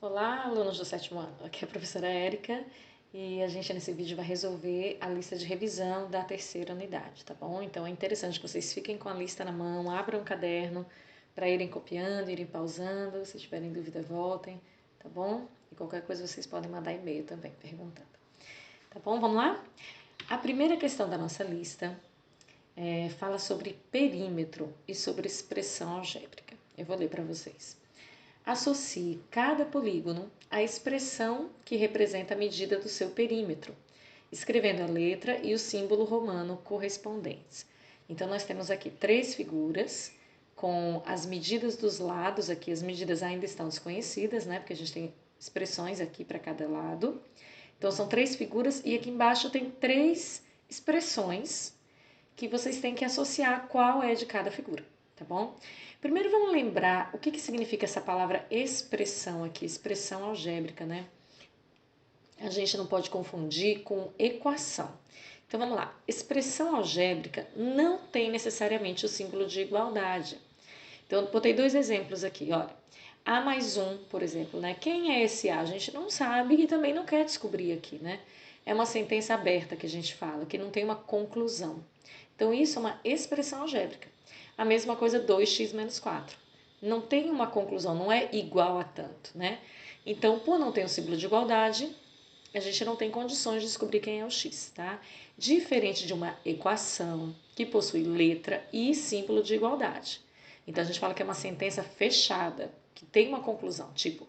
Olá, alunos do sétimo ano. Aqui é a professora Érica e a gente nesse vídeo vai resolver a lista de revisão da terceira unidade, tá bom? Então é interessante que vocês fiquem com a lista na mão, abram o caderno para irem copiando, irem pausando. Se tiverem dúvida, voltem, tá bom? E qualquer coisa vocês podem mandar e-mail também perguntando. Tá bom? Vamos lá? A primeira questão da nossa lista fala sobre perímetro e sobre expressão algébrica. Eu vou ler para vocês. Associe cada polígono à expressão que representa a medida do seu perímetro, escrevendo a letra e o símbolo romano correspondentes. Então, nós temos aqui 3 figuras com as medidas dos lados. Aqui as medidas ainda estão desconhecidas, né? Porque a gente tem expressões aqui para cada lado. Então, são 3 figuras e aqui embaixo tem 3 expressões que vocês têm que associar qual é de cada figura, tá bom? Primeiro vamos lembrar o que significa essa palavra expressão aqui, expressão algébrica, né? A gente não pode confundir com equação. Então vamos lá, expressão algébrica não tem necessariamente o símbolo de igualdade. Então eu botei 2 exemplos aqui, olha. A mais 1, por exemplo, né? Quem é esse A? A gente não sabe e também não quer descobrir aqui, né? É uma sentença aberta que a gente fala, que não tem uma conclusão. Então, isso é uma expressão algébrica. A mesma coisa 2x menos 4. Não tem uma conclusão, não é igual a tanto, né? Então, por não ter um símbolo de igualdade, a gente não tem condições de descobrir quem é o x, tá? Diferente de uma equação que possui letra e símbolo de igualdade. Então, a gente fala que é uma sentença fechada, que tem uma conclusão. Tipo,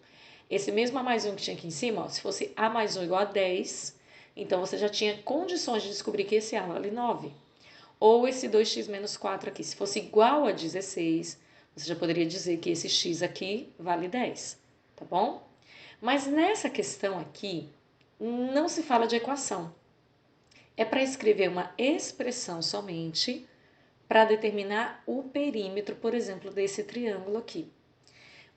esse mesmo A mais 1 que tinha aqui em cima, ó, se fosse A mais 1 igual a 10, então você já tinha condições de descobrir que esse A vale 9. Ou esse 2x menos 4 aqui, se fosse igual a 16, você já poderia dizer que esse x aqui vale 10, tá bom? Mas nessa questão aqui, não se fala de equação. É para escrever uma expressão somente para determinar o perímetro, por exemplo, desse triângulo aqui.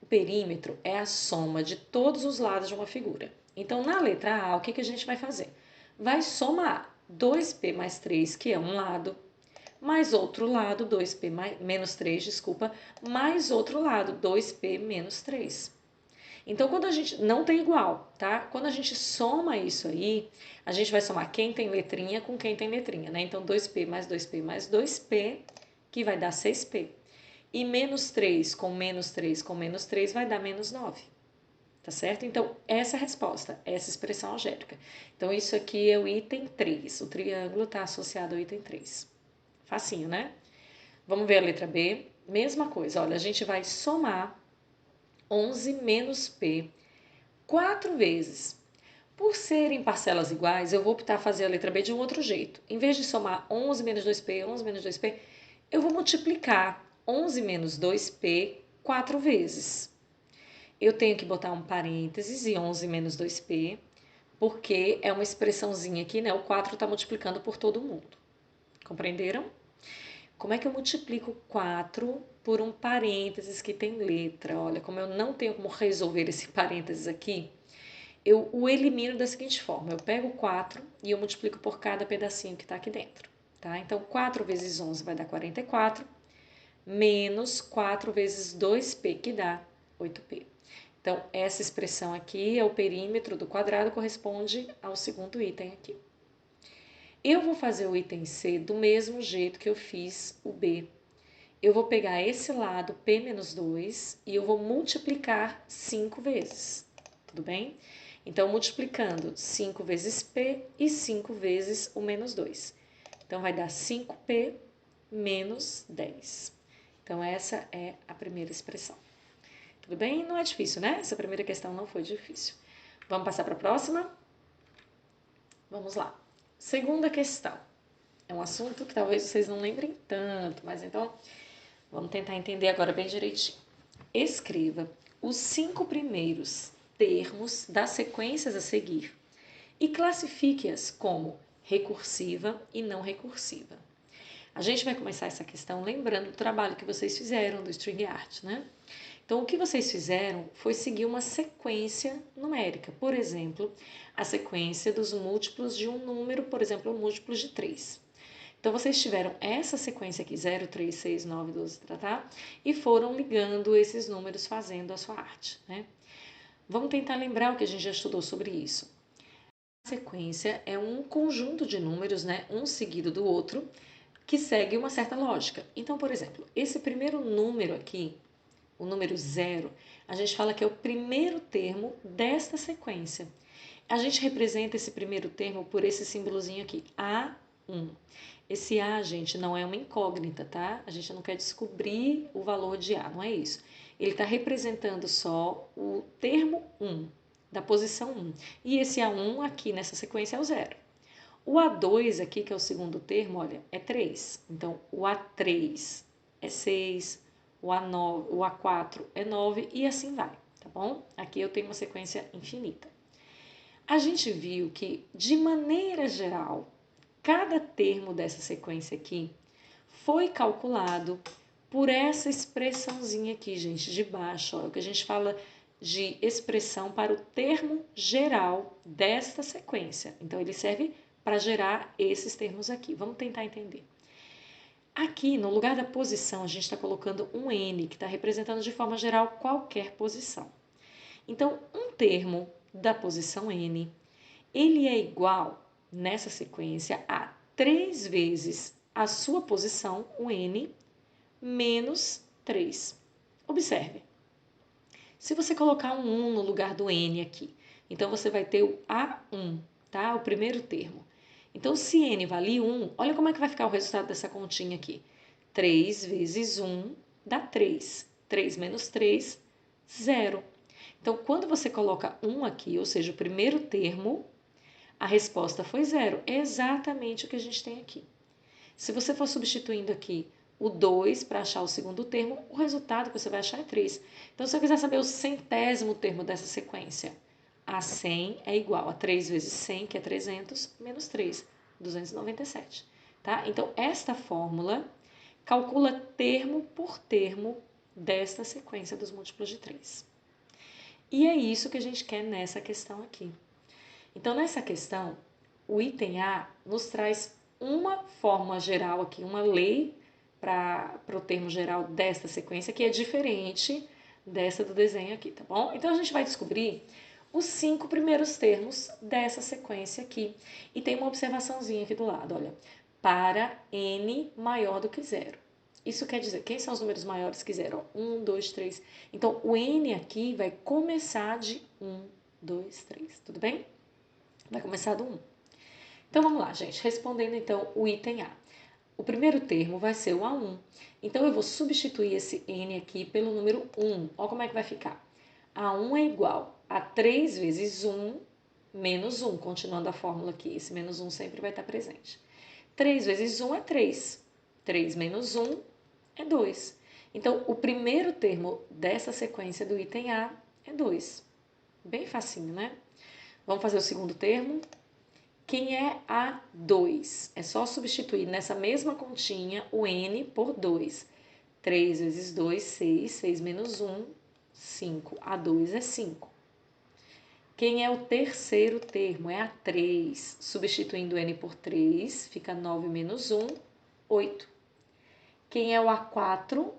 O perímetro é a soma de todos os lados de uma figura. Então, na letra A, o que a gente vai fazer? Vai somar 2p mais 3, que é um lado, mais outro lado, 2p menos 3, desculpa, mais outro lado, 2p menos 3. Então, quando a gente não tem igual, tá? Quando a gente soma isso aí, a gente vai somar quem tem letrinha com quem tem letrinha, né? Então, 2p mais 2p mais 2p, que vai dar 6p. E menos 3 com menos 3 com menos 3 vai dar menos 9. Tá certo? Então, essa é a resposta, essa expressão algébrica. Então, isso aqui é o item 3. O triângulo está associado ao item 3. Facinho, né? Vamos ver a letra B. Mesma coisa, olha, a gente vai somar 11 menos P 4 vezes. Por serem parcelas iguais, eu vou optar por fazer a letra B de um outro jeito. Em vez de somar 11 menos 2P, 11 menos 2P, eu vou multiplicar 11 menos 2P 4 vezes. Eu tenho que botar um parênteses e 11 menos 2P, porque é uma expressãozinha aqui, né? O 4 está multiplicando por todo mundo. Compreenderam? Como é que eu multiplico 4 por um parênteses que tem letra? Olha, como eu não tenho como resolver esse parênteses aqui, eu o elimino da seguinte forma. Eu pego 4 e eu multiplico por cada pedacinho que está aqui dentro. Tá? Então, 4 vezes 11 vai dar 44, menos 4 vezes 2p, que dá 8p. Então, essa expressão aqui é o perímetro do quadrado, corresponde ao segundo item aqui. Eu vou fazer o item C do mesmo jeito que eu fiz o B. Eu vou pegar esse lado, P menos 2, e eu vou multiplicar 5 vezes, tudo bem? Então, multiplicando 5 vezes P e 5 vezes o menos 2. Então, vai dar 5P menos 10. Então, essa é a primeira expressão. Tudo bem? Não é difícil, né? Essa primeira questão não foi difícil. Vamos passar para a próxima? Vamos lá. Segunda questão. É um assunto que talvez vocês não lembrem tanto, mas então vamos tentar entender agora bem direitinho. Escreva os 5 primeiros termos das sequências a seguir e classifique-as como recursiva e não recursiva. A gente vai começar essa questão lembrando do trabalho que vocês fizeram do String Art, né? Então, o que vocês fizeram foi seguir uma sequência numérica. Por exemplo, a sequência dos múltiplos de um número, por exemplo, múltiplos de 3. Então, vocês tiveram essa sequência aqui, 0, 3, 6, 9, 12, tá? E foram ligando esses números fazendo a sua arte, né? Vamos tentar lembrar o que a gente já estudou sobre isso. A sequência é um conjunto de números, né, um seguido do outro, que segue uma certa lógica. Então, por exemplo, esse primeiro número aqui, o número 0, a gente fala que é o primeiro termo desta sequência. A gente representa esse primeiro termo por esse símbolozinho aqui, A1. Esse A, gente, não é uma incógnita, tá? A gente não quer descobrir o valor de A, não é isso. Ele está representando só o termo 1, da posição 1. E esse A1 aqui nessa sequência é o 0. O A2 aqui, que é o segundo termo, olha, é 3. Então, o A3 é 6, o A4 é 9 e assim vai, tá bom? Aqui eu tenho uma sequência infinita. A gente viu que, de maneira geral, cada termo dessa sequência aqui foi calculado por essa expressãozinha aqui, gente, de baixo. Ó, é o que a gente fala de expressão para o termo geral desta sequência. Então, ele serve para gerar esses termos aqui. Vamos tentar entender. Aqui, no lugar da posição, a gente está colocando um N, que está representando de forma geral qualquer posição. Então, um termo da posição N, ele é igual, nessa sequência, a 3 vezes a sua posição, o N, menos 3. Observe. Se você colocar um 1 no lugar do N aqui, então você vai ter o A1, tá? O primeiro termo. Então, se N vale 1, olha como é que vai ficar o resultado dessa continha aqui. 3 vezes 1 dá 3. 3 menos 3, 0. Então, quando você coloca 1 aqui, ou seja, o primeiro termo, a resposta foi 0. É exatamente o que a gente tem aqui. Se você for substituindo aqui o 2 para achar o segundo termo, o resultado que você vai achar é 3. Então, se eu quiser saber o centésimo termo dessa sequência, a 100 é igual a 3 vezes 100, que é 300, menos 3, 297. Tá? Então, esta fórmula calcula termo por termo desta sequência dos múltiplos de 3. E é isso que a gente quer nessa questão aqui. Então, nessa questão, o item A nos traz uma forma geral aqui, uma lei para o termo geral desta sequência, que é diferente dessa do desenho aqui, tá bom? Então, a gente vai descobrir os 5 primeiros termos dessa sequência aqui. E tem uma observaçãozinha aqui do lado, olha. Para n maior do que 0. Isso quer dizer, quem são os números maiores que 0? 1, 2, 3. Então, o n aqui vai começar de 1, 2, 3. Tudo bem? Vai começar do 1. Então, vamos lá, gente. Respondendo, então, o item A. O primeiro termo vai ser o A1. Então, eu vou substituir esse N aqui pelo número 1. Olha como é que vai ficar. A1 é igual a 3 vezes 1 menos 1. Continuando a fórmula aqui, esse menos 1 sempre vai estar presente. 3 vezes 1 é 3. 3 menos 1 é 2. Então, o primeiro termo dessa sequência do item A é 2. Bem facinho, né? Vamos fazer o segundo termo. Quem é A2? É só substituir nessa mesma continha o N por 2. 3 vezes 2, 6. 6 menos 1, 5. A2 é 5. Quem é o terceiro termo? É A3. Substituindo N por 3, fica 9 menos 1, 8. Quem é o A4?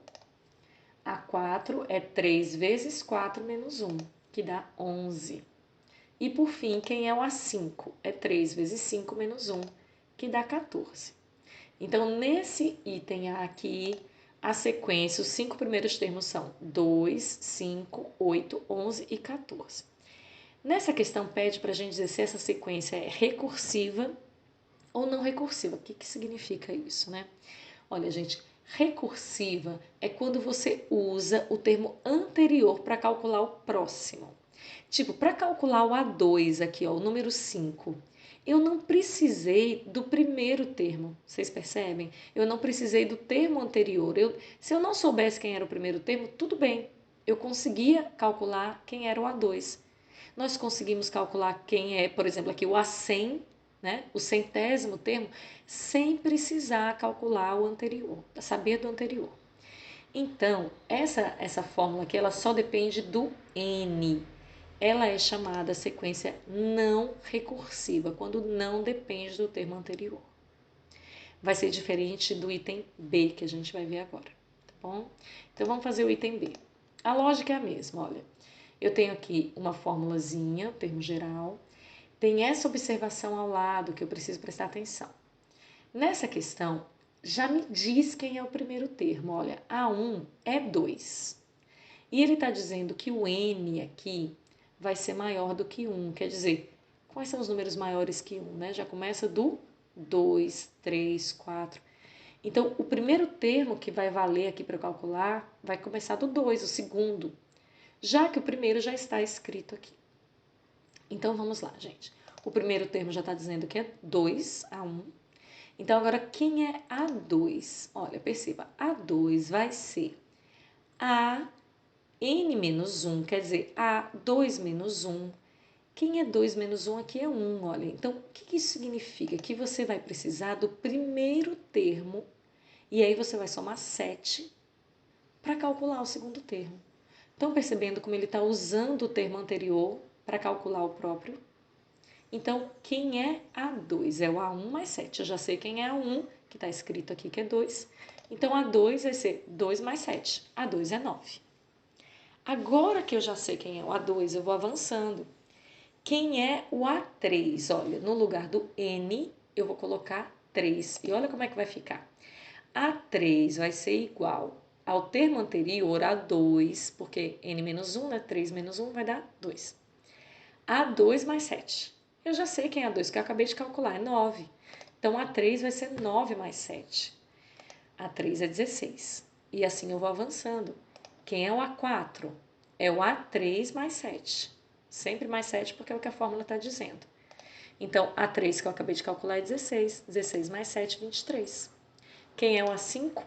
A4 é 3 vezes 4 menos 1, que dá 11. E, por fim, quem é o A5? É 3 vezes 5 menos 1, que dá 14. Então, nesse item A aqui, a sequência, os 5 primeiros termos são 2, 5, 8, 11 e 14. Nessa questão, pede para a gente dizer se essa sequência é recursiva ou não recursiva. O que significa isso, né? Olha, gente, recursiva é quando você usa o termo anterior para calcular o próximo. Tipo, para calcular o A2 aqui, ó, o número 5, eu não precisei do primeiro termo, vocês percebem? Eu não precisei do termo anterior. Se eu não soubesse quem era o primeiro termo, tudo bem, eu conseguia calcular quem era o A2. Nós conseguimos calcular quem é, por exemplo, aqui o A100, né? O centésimo termo, sem precisar calcular o anterior, saber do anterior. Então, essa fórmula aqui, ela só depende do N. Ela é chamada sequência não recursiva, quando não depende do termo anterior. Vai ser diferente do item B, que a gente vai ver agora, tá bom? Então, vamos fazer o item B. A lógica é a mesma, olha. Eu tenho aqui uma formulazinha, o termo geral. Tem essa observação ao lado que eu preciso prestar atenção. Nessa questão, já me diz quem é o primeiro termo. Olha, A1 é 2. E ele está dizendo que o N aqui vai ser maior do que 1. Quer dizer, quais são os números maiores que 1, né? Já começa do 2, 3, 4. Então, o primeiro termo que vai valer aqui para calcular vai começar do 2, o segundo, já que o primeiro já está escrito aqui. Então, vamos lá, gente. O primeiro termo já está dizendo que é 2, A1. Então, agora, quem é A2? Olha, perceba, A2 vai ser A N menos 1, quer dizer, A2 menos 1. Quem é 2 menos 1 aqui é 1, olha. Então, o que isso significa? Que você vai precisar do primeiro termo e aí você vai somar 7 para calcular o segundo termo. Estão percebendo como ele está usando o termo anterior para calcular o próprio? Então, quem é A2? É o A1 mais 7. Eu já sei quem é A1, que está escrito aqui que é 2. Então, A2 vai ser 2 mais 7. A2 é 9. Agora que eu já sei quem é o A2, eu vou avançando. Quem é o A3? Olha, no lugar do N, eu vou colocar 3. E olha como é que vai ficar. A3 vai ser igual ao termo anterior, A2, porque N menos 1, né? 3 menos 1 vai dar 2. A2 mais 7. Eu já sei quem é A2, que eu acabei de calcular, é 9. Então, A3 vai ser 9 mais 7. A3 é 16. E assim eu vou avançando. Quem é o A4? É o A3 mais 7. Sempre mais 7 porque é o que a fórmula está dizendo. Então, A3 que eu acabei de calcular é 16. 16 mais 7, 23. Quem é o A5?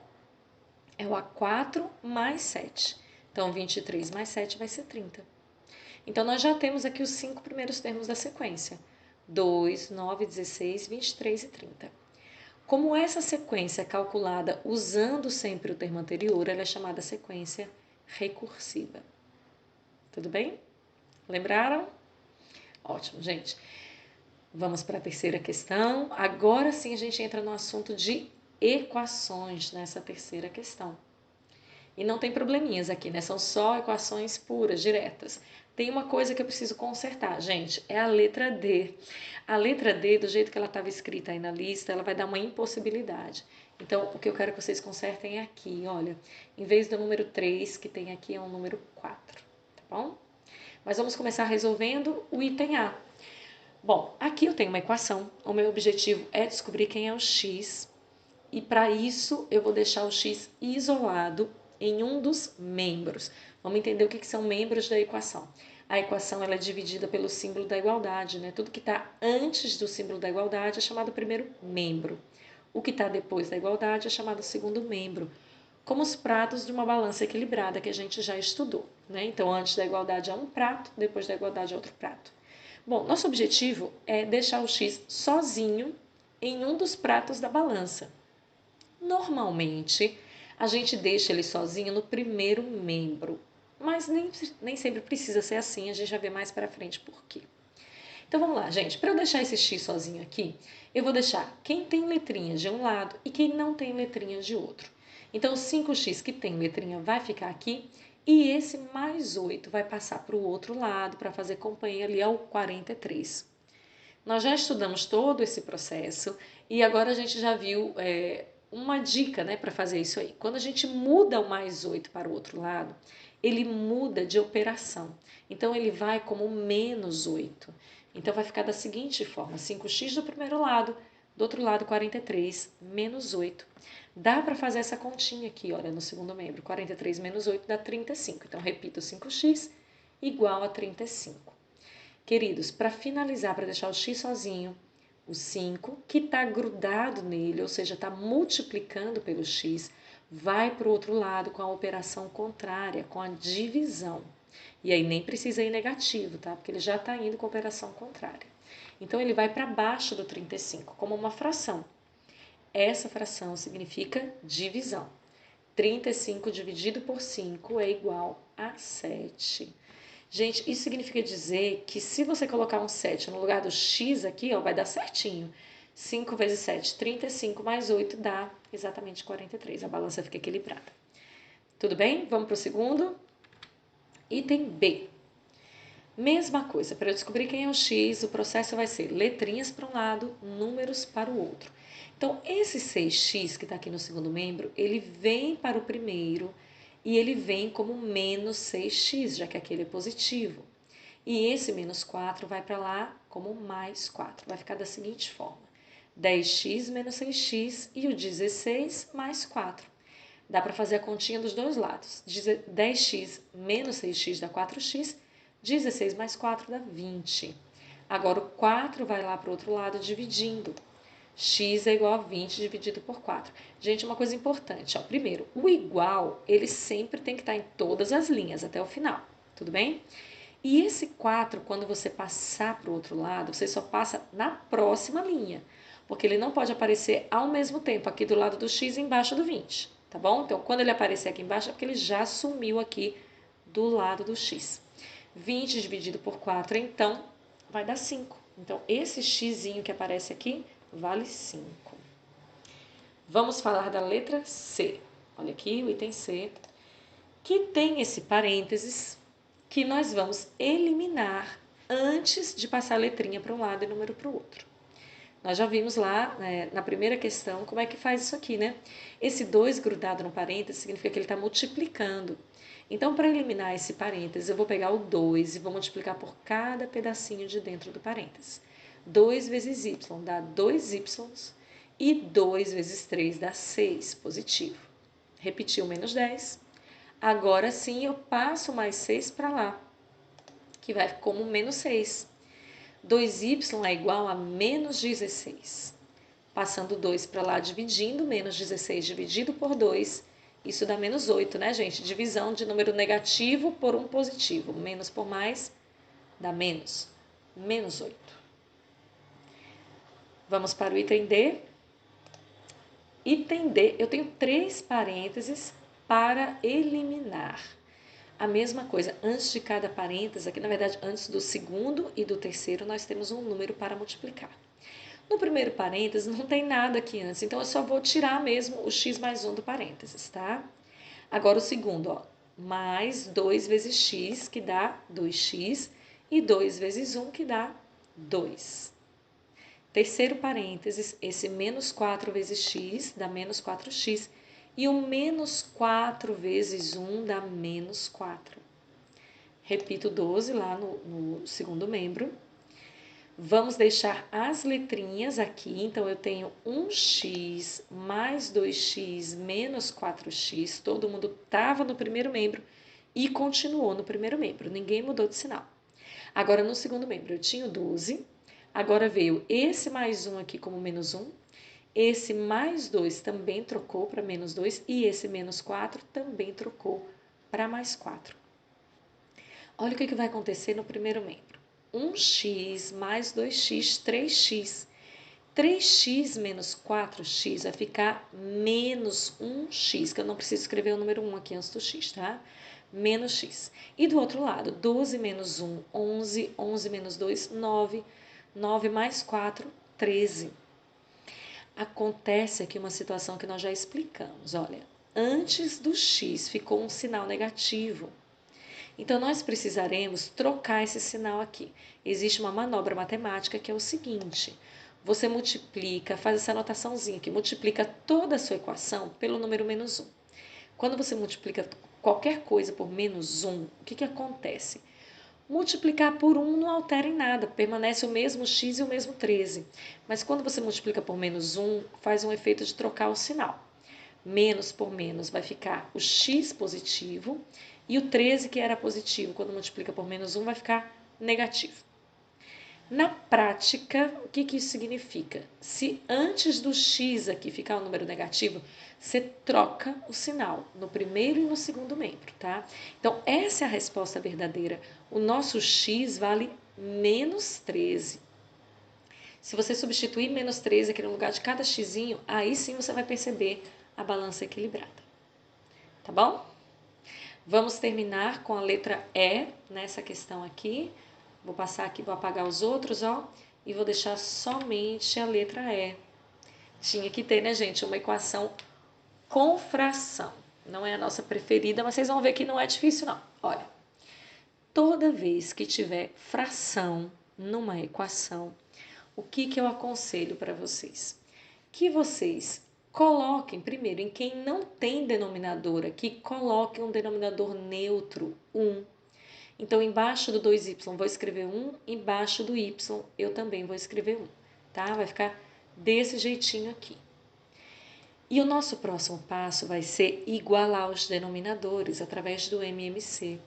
É o A4 mais 7. Então, 23 mais 7 vai ser 30. Então, nós já temos aqui os 5 primeiros termos da sequência. 2, 9, 16, 23 e 30. Como essa sequência é calculada usando sempre o termo anterior, ela é chamada sequência recursiva. Tudo bem? Lembraram? Ótimo, gente. Vamos para a terceira questão. Agora sim a gente entra no assunto de equações nessa terceira questão. E não tem probleminhas aqui, né? São só equações puras, diretas. Tem uma coisa que eu preciso consertar, gente, é a letra D. A letra D, do jeito que ela estava escrita aí na lista, ela vai dar uma impossibilidade. Então, o que eu quero que vocês consertem é aqui, olha. Em vez do número 3, que tem aqui, é um número 4, tá bom? Mas vamos começar resolvendo o item A. Bom, aqui eu tenho uma equação. O meu objetivo é descobrir quem é o x. E para isso, eu vou deixar o x isolado em um dos membros. Vamos entender o que são membros da equação. A equação ela é dividida pelo símbolo da igualdade, né? Tudo que está antes do símbolo da igualdade é chamado primeiro membro. O que está depois da igualdade é chamado segundo membro, como os pratos de uma balança equilibrada que a gente já estudou, né? Então, antes da igualdade é um prato, depois da igualdade é outro prato. Bom, nosso objetivo é deixar o x sozinho em um dos pratos da balança. Normalmente, a gente deixa ele sozinho no primeiro membro, mas nem sempre precisa ser assim, a gente vai ver mais para frente por quê. Então vamos lá, gente. Para eu deixar esse x sozinho aqui, eu vou deixar quem tem letrinhas de um lado e quem não tem letrinhas de outro. Então o 5x que tem letrinha vai ficar aqui e esse mais 8 vai passar para o outro lado para fazer companhia ali ao 43. Nós já estudamos todo esse processo e agora a gente já viu uma dica, né, para fazer isso aí. Quando a gente muda o mais 8 para o outro lado, ele muda de operação. Então, ele vai como menos 8. Então, vai ficar da seguinte forma, 5x do primeiro lado, do outro lado 43, menos 8. Dá para fazer essa continha aqui, olha, no segundo membro. 43 menos 8 dá 35. Então, repito, 5x igual a 35. Queridos, para finalizar, para deixar o x sozinho, o 5, que está grudado nele, ou seja, está multiplicando pelo x, vai para o outro lado com a operação contrária, com a divisão. E aí nem precisa ir negativo, tá? Porque ele já está indo com a operação contrária. Então, ele vai para baixo do 35, como uma fração. Essa fração significa divisão. 35 dividido por 5 é igual a 7. Gente, isso significa dizer que se você colocar um 7 no lugar do x aqui, ó, vai dar certinho. 5 vezes 7, 35 mais 8 dá exatamente 43. A balança fica equilibrada. Tudo bem? Vamos para o segundo. Item B. Mesma coisa, para eu descobrir quem é o x, o processo vai ser letrinhas para um lado, números para o outro. Então, esse 6x que está aqui no segundo membro, ele vem para o primeiro e ele vem como menos 6x, já que aquele é positivo. E esse menos 4 vai para lá como mais 4. Vai ficar da seguinte forma: 10x menos 6x e o 16 mais 4. Dá para fazer a continha dos dois lados. 10x menos 6x dá 4x, 16 mais 4 dá 20. Agora o 4 vai lá para o outro lado dividindo. X é igual a 20 dividido por 4. Gente, uma coisa importante. Ó. Primeiro, o igual, ele sempre tem que estar em todas as linhas até o final. Tudo bem? E esse 4, quando você passar para o outro lado, você só passa na próxima linha. Porque ele não pode aparecer ao mesmo tempo aqui do lado do x e embaixo do 20. Tá bom? Então, quando ele aparecer aqui embaixo, é porque ele já sumiu aqui do lado do x. 20 dividido por 4, então, vai dar 5. Então, esse xzinho que aparece aqui vale 5. Vamos falar da letra C. Olha aqui o item C, que tem esse parênteses que nós vamos eliminar antes de passar a letrinha para um lado e número para o outro. Nós já vimos lá, na primeira questão, como é que faz isso aqui, né? Esse 2 grudado no parênteses significa que ele está multiplicando. Então, para eliminar esse parênteses, eu vou pegar o 2 e vou multiplicar por cada pedacinho de dentro do parênteses. 2 vezes y dá 2y e 2 vezes 3 dá 6, positivo. Repetiu menos 10. Agora sim eu passo mais 6 para lá, que vai como menos 6. 2y é igual a menos 16. Passando 2 para lá, dividindo, menos 16 dividido por 2, isso dá menos 8, né, gente? Divisão de número negativo por um positivo. Menos por mais dá menos. Menos 8. Vamos para o item D. Item D, eu tenho 3 parênteses para eliminar. A mesma coisa, antes de cada parêntese, aqui na verdade antes do segundo e do terceiro, nós temos um número para multiplicar. No primeiro parêntese não tem nada aqui antes, então eu só vou tirar mesmo o x mais 1 do parênteses, tá? Agora o segundo, ó, mais 2 vezes x, que dá 2x, e 2 vezes 1, que dá 2. Terceiro parênteses, esse menos 4 vezes x dá menos 4x, e o menos 4 vezes 1 dá menos 4. Repito 12 lá no segundo membro. Vamos deixar as letrinhas aqui. Então, eu tenho 1x mais 2x menos 4x. Todo mundo estava no primeiro membro e continuou no primeiro membro. Ninguém mudou de sinal. Agora, no segundo membro, eu tinha 12. Agora veio esse mais 1 aqui como menos 1. Esse mais 2 também trocou para menos 2. E esse menos 4 também trocou para mais 4. Olha o que vai acontecer no primeiro membro. 1x mais 2x, 3x. 3x menos 4x vai ficar menos 1x, que eu não preciso escrever o número 1 aqui antes do x, tá? Menos x. E do outro lado, 12 menos 1, 11. 11 menos 2, 9. 9 mais 4, 13. Acontece aqui uma situação que nós já explicamos. Olha, antes do x ficou um sinal negativo. Então, nós precisaremos trocar esse sinal aqui. Existe uma manobra matemática que é o seguinte: você multiplica, faz essa anotaçãozinha aqui, multiplica toda a sua equação pelo número menos 1. Quando você multiplica qualquer coisa por menos 1, o que acontece? Multiplicar por 1 não altera em nada, permanece o mesmo x e o mesmo 13. Mas quando você multiplica por menos 1, faz um efeito de trocar o sinal. Menos por menos vai ficar o x positivo e o 13, que era positivo, quando multiplica por menos 1, vai ficar negativo. Na prática, o que isso significa? Se antes do x aqui ficar um número negativo, você troca o sinal no primeiro e no segundo membro, tá? Então, essa é a resposta verdadeira. O nosso x vale menos 13. Se você substituir menos 13 aqui no lugar de cada xzinho, aí sim você vai perceber a balança equilibrada. Tá bom? Vamos terminar com a letra E nessa questão aqui. Vou passar aqui, vou apagar os outros, ó, e vou deixar somente a letra E. Tinha que ter, né, gente, uma equação com fração. Não é a nossa preferida, mas vocês vão ver que não é difícil, não. Olha, toda vez que tiver fração numa equação, o que eu aconselho para vocês? Que vocês coloquem primeiro em quem não tem denominador aqui, coloquem um denominador neutro, 1. Então, embaixo do 2y vou escrever 1, embaixo do y eu também vou escrever 1, tá? Vai ficar desse jeitinho aqui. E o nosso próximo passo vai ser igualar os denominadores através do MMC,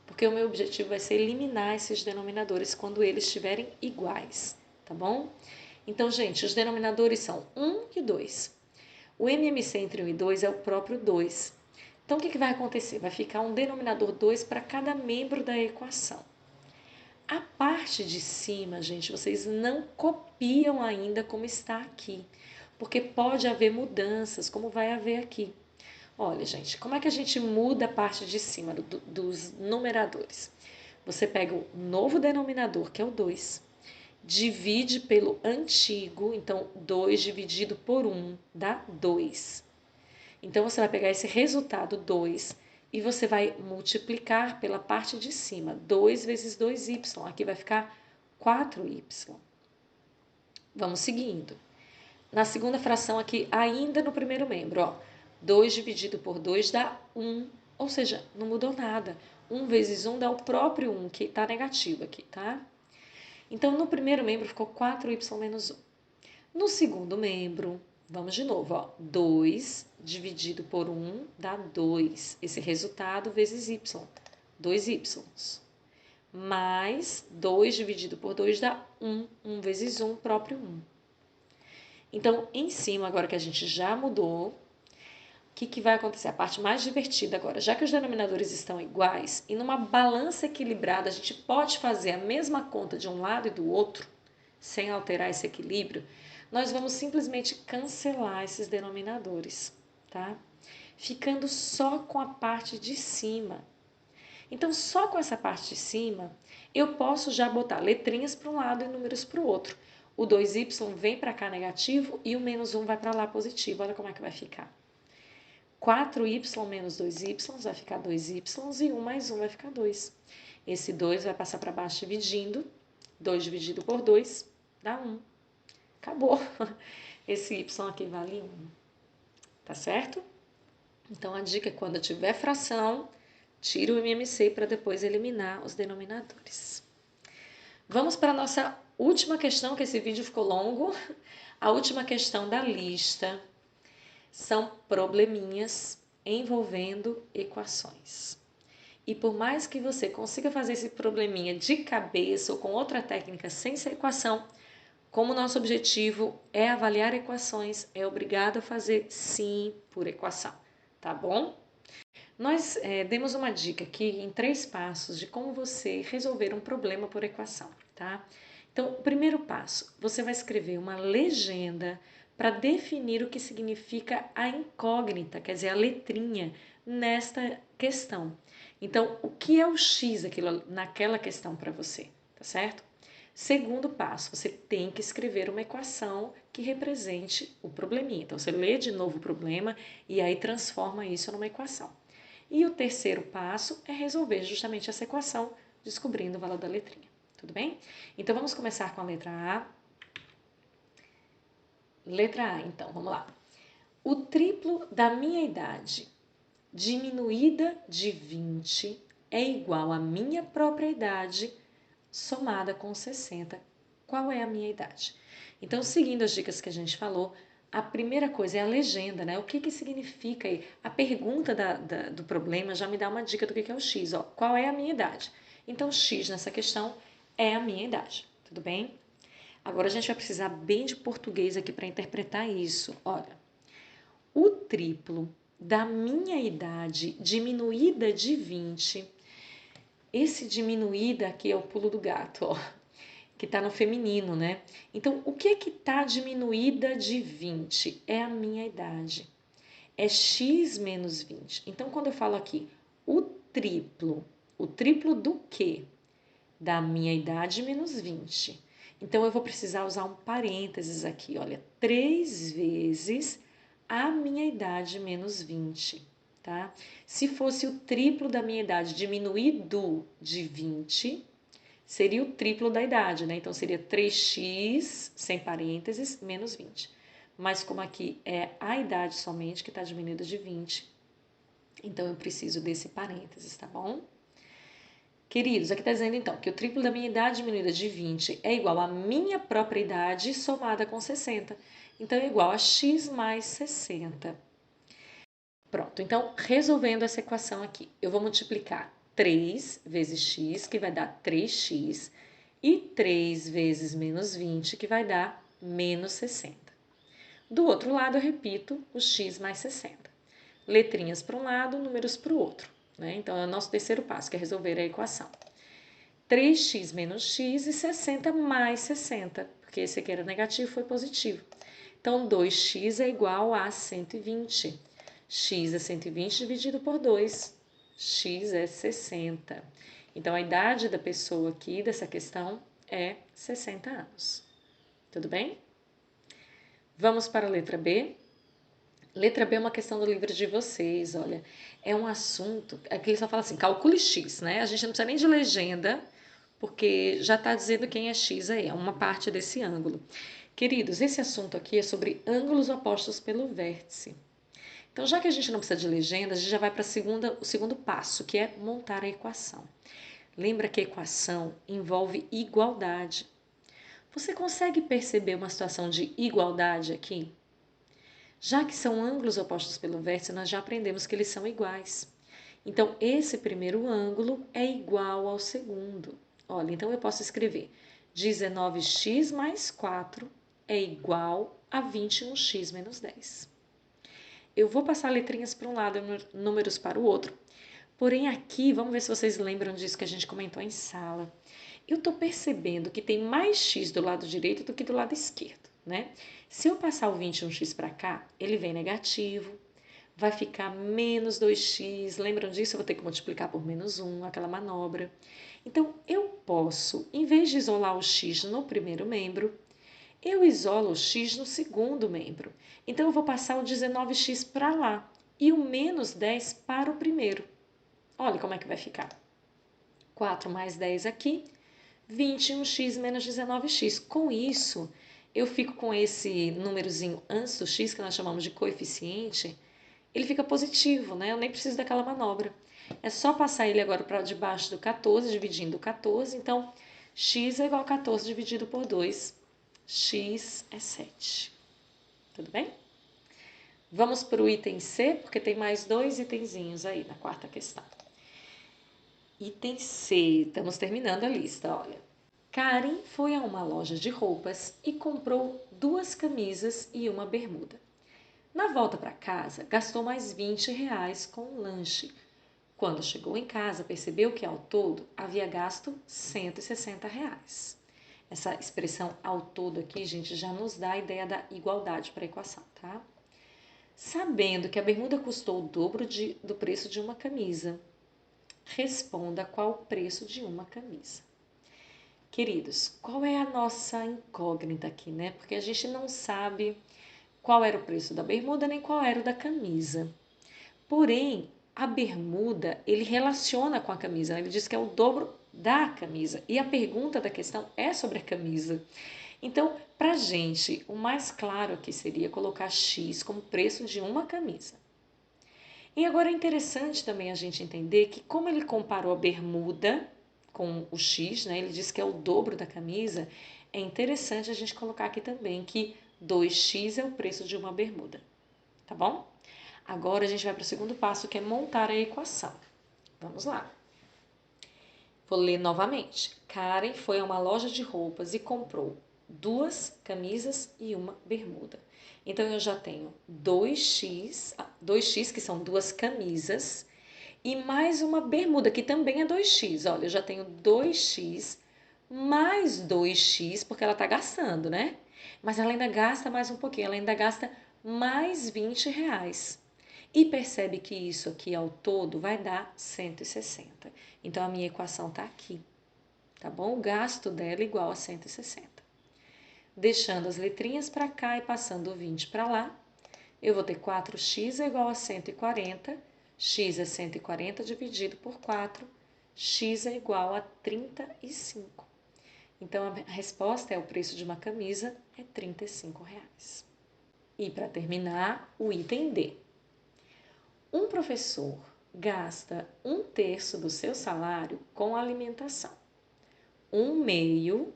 porque o meu objetivo vai ser eliminar esses denominadores quando eles estiverem iguais, tá bom? Então, gente, os denominadores são 1 e 2. O MMC entre 1 e 2 é o próprio 2. Então, o que vai acontecer? Vai ficar um denominador 2 para cada membro da equação. A parte de cima, gente, vocês não copiam ainda como está aqui, porque pode haver mudanças, como vai haver aqui. Olha, gente, como é que a gente muda a parte de cima dos numeradores? Você pega o novo denominador, que é o 2, divide pelo antigo, então 2 dividido por 1 dá 2. Então, você vai pegar esse resultado 2 e você vai multiplicar pela parte de cima. 2 vezes 2y, aqui vai ficar 4y. Vamos seguindo. Na segunda fração aqui, ainda no primeiro membro, ó, 2 dividido por 2 dá 1, ou seja, não mudou nada. 1 vezes 1 dá o próprio 1, que está negativo aqui, tá? Então, no primeiro membro ficou 4y menos 1. No segundo membro, vamos de novo, ó, 2 dividido por 1 dá 2. Esse resultado vezes y, 2y. Mais 2 dividido por 2 dá 1. 1 vezes 1, próprio 1. Então, em cima, agora que a gente já mudou, o que vai acontecer? A parte mais divertida agora, já que os denominadores estão iguais, e numa balança equilibrada a gente pode fazer a mesma conta de um lado e do outro, sem alterar esse equilíbrio, nós vamos simplesmente cancelar esses denominadores, tá? Ficando só com a parte de cima. Então, só com essa parte de cima, eu posso já botar letrinhas para um lado e números para o outro. O 2y vem para cá negativo e o menos 1 vai para lá positivo. Olha como é que vai ficar. 4y menos 2y vai ficar 2y e 1 mais 1 vai ficar 2. Esse 2 vai passar para baixo dividindo. 2 dividido por 2 dá 1. Acabou. Esse y aqui vale 1. Tá certo? Então, a dica é quando tiver fração, tira o MMC para depois eliminar os denominadores. Vamos para a nossa última questão, que esse vídeo ficou longo. A última questão da lista são probleminhas envolvendo equações. E por mais que você consiga fazer esse probleminha de cabeça ou com outra técnica sem ser equação, como o nosso objetivo é avaliar equações, é obrigado a fazer sim por equação, tá bom? Nós demos uma dica aqui em 3 passos de como você resolver um problema por equação, tá? Então, o primeiro passo, você vai escrever uma legenda para definir o que significa a incógnita, quer dizer, a letrinha nesta questão. Então, o que é o x naquela questão para você, tá certo? Segundo passo, você tem que escrever uma equação que represente o probleminha. Então, você lê de novo o problema e aí transforma isso numa equação. E o terceiro passo é resolver justamente essa equação, descobrindo o valor da letrinha. Tudo bem? Então, vamos começar com a letra A. Letra A, então, vamos lá. O triplo da minha idade, diminuída de 20, é igual à minha própria idade, somada com 60. Qual é a minha idade? Então, seguindo as dicas que a gente falou, a primeira coisa é a legenda, né? O que significa aí? A pergunta do problema já me dá uma dica do que é o x. Ó. Qual é a minha idade? Então, x nessa questão é a minha idade, tudo bem? Agora, a gente vai precisar bem de português aqui para interpretar isso. Olha, o triplo da minha idade diminuída de 20, esse diminuída aqui é o pulo do gato, ó, que está no feminino, né? Então, o que está diminuída de 20? É a minha idade. É x menos 20. Então, quando eu falo aqui, o triplo do quê? Da minha idade menos 20. Então, eu vou precisar usar um parênteses aqui, olha, 3 vezes a minha idade menos 20. tá? Se fosse o triplo da minha idade diminuído de 20, seria o triplo da idade, né? Então, seria 3x, sem parênteses, menos 20. Mas como aqui é a idade somente que está diminuída de 20, então eu preciso desse parênteses, tá bom? Queridos, aqui está dizendo então que o triplo da minha idade diminuída de 20 é igual à minha própria idade somada com 60. Então, é igual a x mais 60. Pronto, então, resolvendo essa equação aqui, eu vou multiplicar 3 vezes x, que vai dar 3x, e 3 vezes menos 20, que vai dar menos 60. Do outro lado, eu repito o x mais 60. Letrinhas para um lado, números para o outro, né? Então, é o nosso terceiro passo, que é resolver a equação. 3x menos x e 60 mais 60, porque esse aqui era negativo, foi positivo. Então, 2x é igual a 120. X é 120 dividido por 2. X é 60. Então, a idade da pessoa aqui, dessa questão, é 60 anos. Tudo bem? Vamos para a letra B. Letra B é uma questão do livro de vocês, olha. É um assunto, aqui ele só fala assim, calcule x, né? A gente não precisa nem de legenda, porque já está dizendo quem é x aí, é uma parte desse ângulo. Queridos, esse assunto aqui é sobre ângulos opostos pelo vértice. Então, já que a gente não precisa de legenda, a gente já vai para o segundo passo, que é montar a equação. Lembra que a equação envolve igualdade. Você consegue perceber uma situação de igualdade aqui? Já que são ângulos opostos pelo vértice, nós já aprendemos que eles são iguais. Então, esse primeiro ângulo é igual ao segundo. Olha, então eu posso escrever 19x mais 4 é igual a 21x menos 10. Eu vou passar letrinhas para um lado e números para o outro. Porém, aqui, vamos ver se vocês lembram disso que a gente comentou em sala. Eu estou percebendo que tem mais x do lado direito do que do lado esquerdo, né? Se eu passar o 21x para cá, ele vem negativo, vai ficar menos 2x. Lembram disso? Eu vou ter que multiplicar por menos 1, aquela manobra. Então, eu posso, em vez de isolar o x no primeiro membro, eu isolo o x no segundo membro. Então, eu vou passar o 19x para lá e o menos 10 para o primeiro. Olha como é que vai ficar. 4 mais 10 aqui, 21x menos 19x. Com isso, eu fico com esse númerozinho antes do x, que nós chamamos de coeficiente, ele fica positivo, né? Eu nem preciso daquela manobra. É só passar ele agora para debaixo do 14, dividindo o 14. Então, x é igual a 14 dividido por 2. X é 7. Tudo bem? Vamos para o item C, porque tem mais dois itenzinhos aí na quarta questão. Item C, estamos terminando a lista, olha. Karen foi a uma loja de roupas e comprou 2 camisas e uma bermuda. Na volta para casa, gastou mais R$ 20 com lanche. Quando chegou em casa, percebeu que ao todo havia gasto R$ 160. Essa expressão ao todo aqui, gente, já nos dá a ideia da igualdade para a equação, tá? Sabendo que a bermuda custou o dobro do preço de uma camisa, responda qual o preço de uma camisa. Queridos, qual é a nossa incógnita aqui, né? Porque a gente não sabe qual era o preço da bermuda nem qual era o da camisa. Porém, a bermuda, ele relaciona com a camisa, né? Ele diz que é o dobro da camisa. E a pergunta da questão é sobre a camisa. Então, para a gente, o mais claro aqui seria colocar X como preço de uma camisa. E agora é interessante também a gente entender que como ele comparou a bermuda com o X, né, ele diz que é o dobro da camisa, é interessante a gente colocar aqui também que 2x é o preço de uma bermuda, tá bom? Agora a gente vai para o segundo passo, que é montar a equação. Vamos lá. Vou ler novamente. Karen foi a uma loja de roupas e comprou 2 camisas e uma bermuda. Então, eu já tenho 2x, que são 2 camisas, e mais uma bermuda, que também é 2x. Olha, eu já tenho 2x mais 2x, porque ela está gastando, né? Mas ela ainda gasta mais um pouquinho, ela ainda gasta mais R$ 20. E percebe que isso aqui ao todo vai dar 160. Então, a minha equação está aqui, tá bom? O gasto dela é igual a 160. Deixando as letrinhas para cá e passando o 20 para lá, eu vou ter 4x é igual a 140, x é 140 dividido por 4, x é igual a 35. Então, a resposta é o preço de uma camisa é R$ 35. E para terminar, o item D. Um professor gasta 1/3 do seu salário com alimentação, 1/2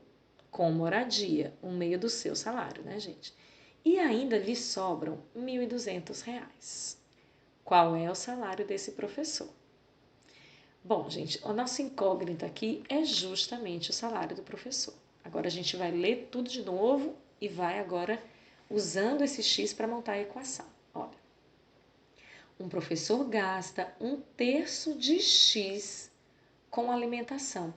com moradia, 1/2 do seu salário, né, gente? E ainda lhe sobram R$ 1.200. Qual é o salário desse professor? Bom, gente, a nossa incógnita aqui é justamente o salário do professor. Agora a gente vai ler tudo de novo e vai agora usando esse x para montar a equação. Olha, um professor gasta 1/3 de x com alimentação.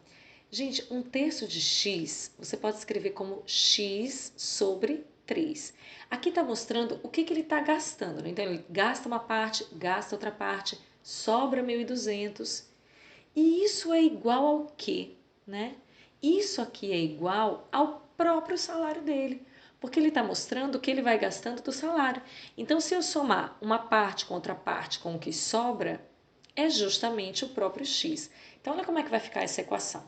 Gente, 1/3 de x você pode escrever como x sobre 3. Aqui está mostrando o que ele está gastando, né? Então ele gasta uma parte, gasta outra parte, sobra 1.200. E isso é igual ao quê, né? Isso aqui é igual ao próprio salário dele, porque ele está mostrando o que ele vai gastando do salário. Então, se eu somar uma parte com outra parte com o que sobra, é justamente o próprio x. Então, olha como é que vai ficar essa equação.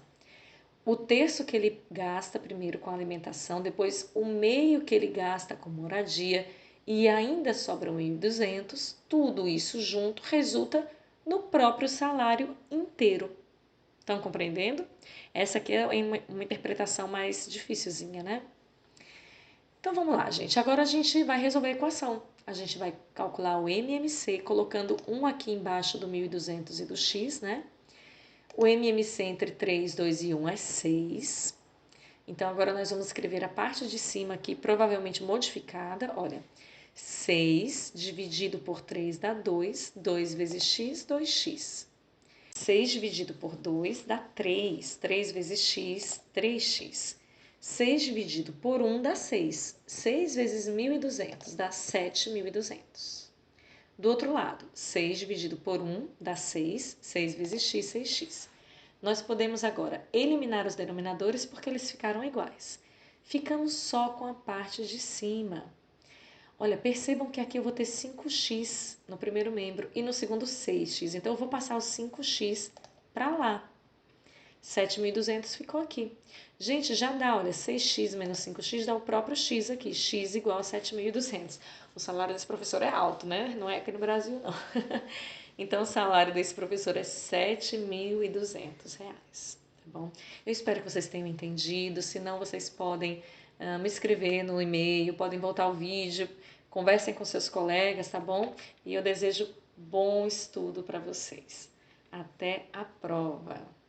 O terço que ele gasta primeiro com alimentação, depois o meio que ele gasta com moradia e ainda sobra 1.200, tudo isso junto resulta no próprio salário inteiro. Estão compreendendo? Essa aqui é uma interpretação mais dificilzinha, né? Então vamos lá, gente. Agora a gente vai resolver a equação. A gente vai calcular o MMC colocando 1 aqui embaixo do 1.200 e do x, né? O MMC entre 3, 2 e 1 é 6. Então agora nós vamos escrever a parte de cima aqui, provavelmente modificada. Olha, 6 dividido por 3 dá 2. 2 vezes x, 2x. 6 dividido por 2 dá 3. 3 vezes x, 3x. 6 dividido por 1 dá 6. 6 vezes 1.200 dá 7.200. Do outro lado, 6 dividido por 1 dá 6. 6 vezes x, 6x. Nós podemos agora eliminar os denominadores porque eles ficaram iguais. Ficamos só com a parte de cima. Olha, percebam que aqui eu vou ter 5x no primeiro membro e no segundo 6x. Então, eu vou passar os 5x para lá. 7.200 ficou aqui. Gente, já dá, olha, 6x menos 5x dá o próprio x aqui. X igual a 7.200. O salário desse professor é alto, né? Não é aqui no Brasil, não. Então, o salário desse professor é R$ 7.200, tá bom? Eu espero que vocês tenham entendido. Se não, vocês podem me escrever no e-mail, podem voltar ao vídeo, conversem com seus colegas, tá bom? E eu desejo bom estudo para vocês. Até a prova!